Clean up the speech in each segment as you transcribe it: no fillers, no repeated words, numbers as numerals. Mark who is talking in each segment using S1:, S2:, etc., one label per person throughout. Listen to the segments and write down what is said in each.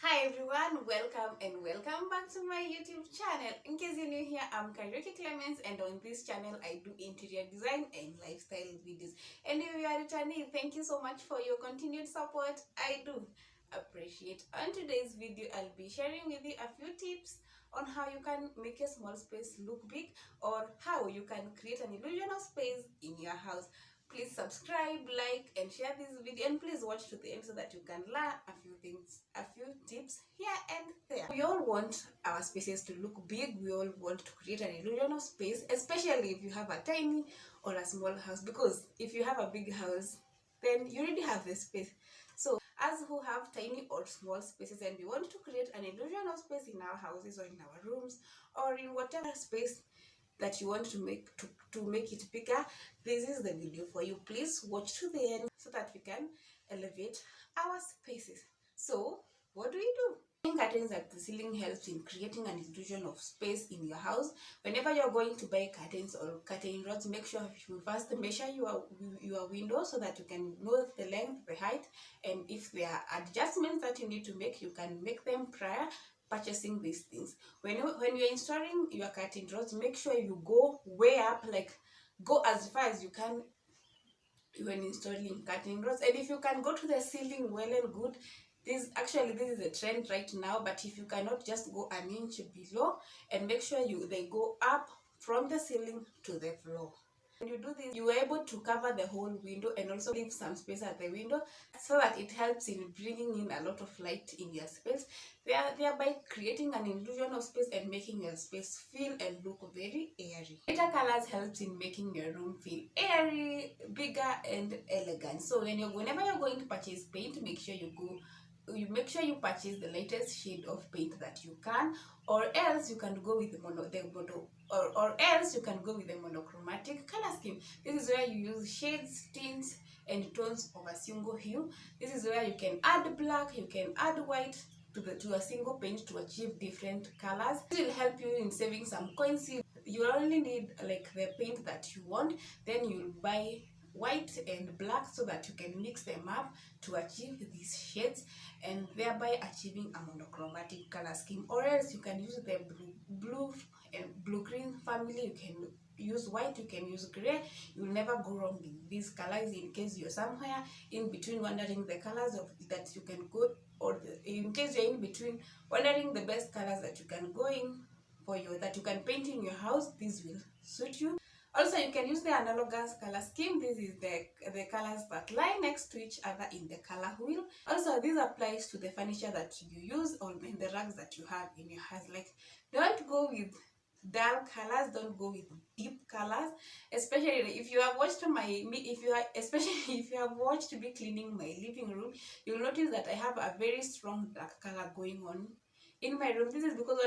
S1: Hi everyone, welcome back to my YouTube channel. In case you're new here, I'm Karaoke Clemens, and on this channel I do interior design and lifestyle videos. And if you are returning, thank you so much for your continued support. I do appreciate. On today's video, I'll be sharing with you a few tips on how you can make a small space look big, or how you can create an illusion of space in your house. Please subscribe, like, and share this video, and please watch to the end so that you can learn a few things, a few tips here and there. We all want our spaces to look big. We all want to create an illusion of space, especially if you have a tiny or a small house, because if you have a big house, then you already have the space. So us who have tiny or small spaces and we want to create an illusion of space in our houses or in our rooms or in whatever space that you want to make it bigger, this is the video for you. Please watch to the end so that we can elevate our spaces. So what do? Hanging curtains at the ceiling helps in creating an illusion of space in your house. Whenever you're going to buy curtains or curtain rods, make sure you first measure your window so that you can know the length, the height, and if there are adjustments that you need to make, you can make them prior purchasing these things. When you're installing your curtain rods, make sure you go way up, like go as far as you can when installing curtain rods. And if you can go to the ceiling, well and good. This is a trend right now, but if you cannot, just go an inch below and make sure they go up from the ceiling to the floor. When you do this, you are able to cover the whole window and also leave some space at the window so that it helps in bringing in a lot of light in your space, thereby creating an illusion of space and making your space feel and look very airy. Lighter colors helps in making your room feel airy, bigger, and elegant. So whenever you're going to purchase paint, make sure you purchase the latest shade of paint that you can, or else you can go with the monochromatic color scheme. This is where you use shades, tints, and tones of a single hue. This is where you can add black, you can add white to a single paint to achieve different colors. This will help you in saving some coins. You only need like the paint that you want, then you'll buy white and black so that you can mix them up to achieve these shades and thereby achieving a monochromatic color scheme. Or else you can use the blue and blue-green family. You can use white, you can use gray. You'll never go wrong with these colors in case you're somewhere in between wondering the colors of that you can go, or in case you're in between wondering the best colors that you can go in that you can paint in your house. This will suit you. Also, you can use the analogous color scheme. This is the colors that lie next to each other in the color wheel. Also, this applies to the furniture that you use or in the rugs that you have in your house. Like, don't go with dull colors, don't go with deep colors. Especially if you have watched if you have watched me cleaning my living room, you'll notice that I have a very strong dark color going on in my room. This is because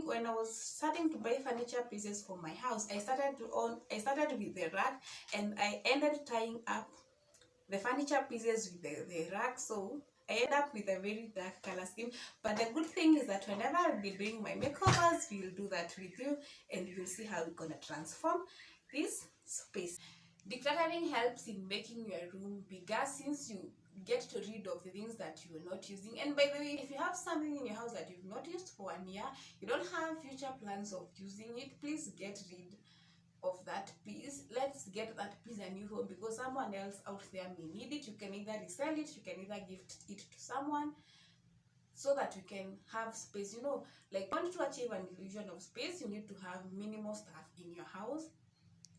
S1: when I was starting to buy furniture pieces for my house, I started with the rug, and I ended tying up the furniture pieces with the rug. So I end up with a very dark color scheme. But the good thing is that whenever I'll be doing my makeovers, we'll do that with you, and you'll see how we're gonna transform this space. Decluttering helps in making your room bigger, since you get to rid of the things that you are not using. And by the way, if you have something in your house that you've not used for 1 year, you don't have future plans of using it, please get rid of that piece. Let's get that piece a new home, because someone else out there may need it. You can either resell it, you can either gift it to someone, so that you can have space. Like, in order to achieve an illusion of space, you need to have minimal stuff in your house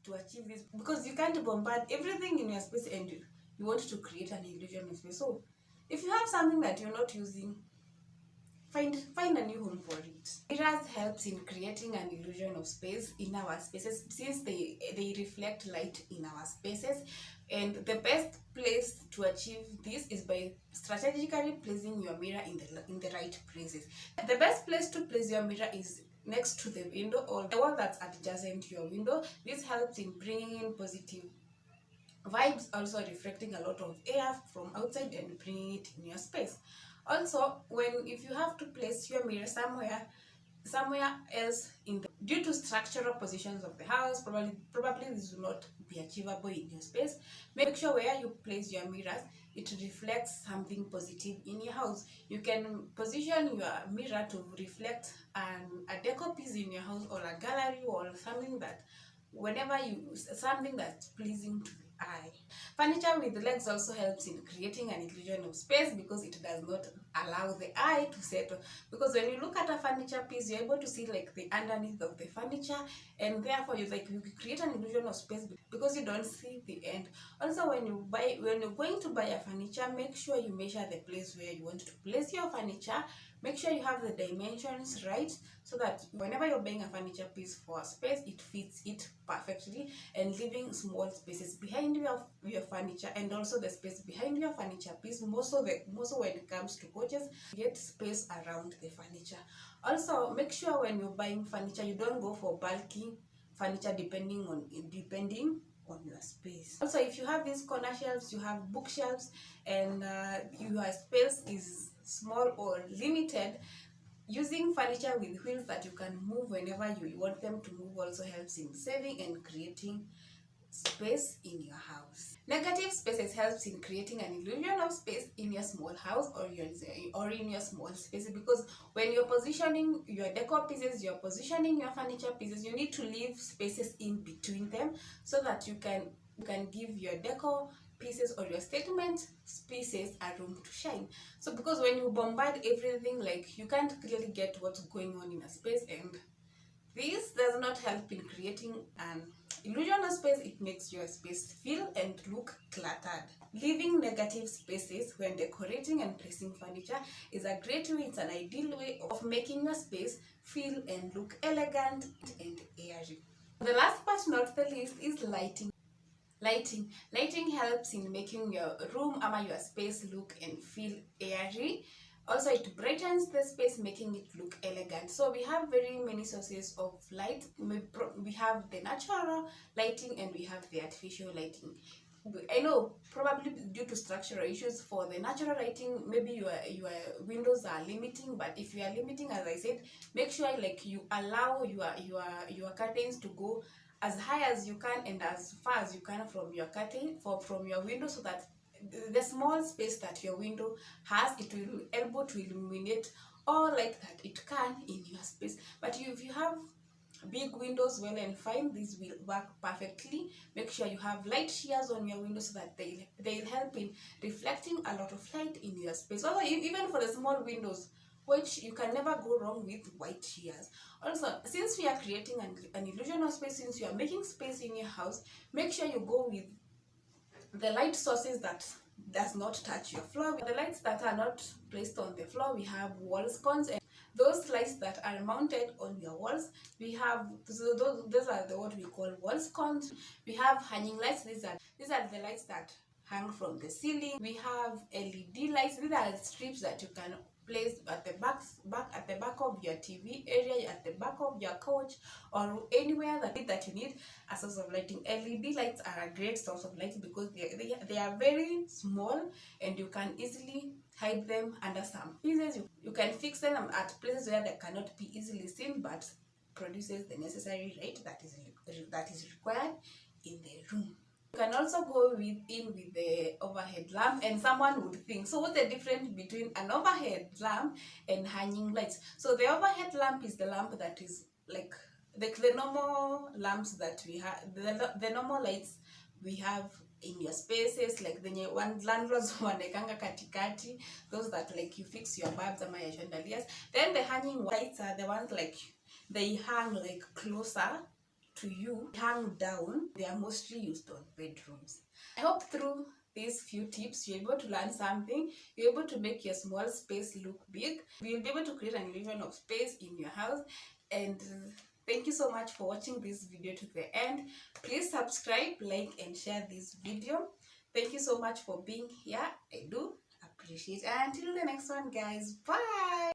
S1: to achieve this, because you can't bombard everything in your space and you want to create an illusion of space. So if you have something that you're not using, find a new home for it. Mirrors helps in creating an illusion of space in our spaces, since they reflect light in our spaces. And the best place to achieve this is by strategically placing your mirror in the right places. The best place to place your mirror is next to the window, or the wall that's adjacent to your window. This helps in bringing in positive vibes, also reflecting a lot of air from outside and bringing it in your space. Also, if you have to place your mirror somewhere else in due to structural positions of the house, probably this will not be achievable in your space. Make sure where you place your mirrors, it reflects something positive in your house. You can position your mirror to reflect a decor piece in your house, or a gallery, or something that something that's pleasing to the eye. Furniture with legs also helps in creating an illusion of space, because it does not allow the eye to settle. Because when you look at a furniture piece, you're able to see like the underneath of the furniture, and therefore you create an illusion of space because you don't see the end. Also, when you're going to buy a furniture, make sure you measure the place where you want to place your furniture. Make sure you have the dimensions right, so that whenever you're buying a furniture piece for a space, it fits it perfectly, and leaving small spaces behind your furniture, and also the space behind your furniture piece. Also when it comes to couches, get space around the furniture. Also, make sure when you're buying furniture, you don't go for bulky furniture depending on your space. Also, if you have these corner shelves, you have bookshelves, and your space is small or limited, using furniture with wheels that you can move whenever you want them to move also helps in saving and creating space in your house. Negative spaces helps in creating an illusion of space in your small house, or in your small space, because when you're positioning your decor pieces, you're positioning your furniture pieces, you need to leave spaces in between them, so that you can give your decor pieces or your statement pieces a room to shine. So because when you bombard everything, like, you can't really get what's going on in a space, and this does not help in creating an illusion of space. It makes your space feel and look cluttered. Leaving negative spaces when decorating and placing furniture is a great way. It's an ideal way of making your space feel and look elegant and airy. The last but not the least is lighting. Lighting helps in making your room or your space look and feel airy. Also, it brightens the space, making it look elegant. So we have very many sources of light. We have the natural lighting, and we have the artificial lighting. I know probably due to structural issues for the natural lighting, maybe your windows are limiting, but if you are limiting, as I said, make sure like you allow your curtains to go as high as you can and as far as you can from your from your window, so that the small space that your window has, it will be able to illuminate all light that it can in your space. But if you have big windows, well and fine, this will work perfectly. Make sure you have light shears on your windows, so that they'll help in reflecting a lot of light in your space. Also, even for the small windows, which you can never go wrong with white shears. Also, since we are creating an illusion of space, since you are making space in your house, make sure you go with the light sources that does not touch your floor. The lights that are not placed on the floor, we have wall sconces, and those lights that are mounted on your walls, we have those are what we call wall sconces. We have hanging lights. These are the lights that hang from the ceiling. We have LED lights. These are strips that you can place at the back of your TV area, at the back of your couch, or anywhere that you need a source of lighting. LED lights are a great source of light, because they are very small, and you can easily hide them under some pieces. You can fix them at places where they cannot be easily seen, but produces the necessary light that is required in the room. You can also go in with the overhead lamp, and someone would think, so what's the difference between an overhead lamp and hanging lights? So the overhead lamp is the lamp that is like the normal lamps that we have, the normal lights we have in your spaces, like the one landlords wanekanga katikati, those that like you fix your bulbs ama your chandeliers. Then the hanging lights are the ones like they hang like closer to you, hang down. They are mostly used on bedrooms. I hope through these few tips you're able to learn something. You're able to make your small space look big. You'll be able to create an illusion of space in your house. And thank you so much for watching this video to the end. Please subscribe, like, and share this video. Thank you so much for being here. I do appreciate it. Until the next one, guys. Bye.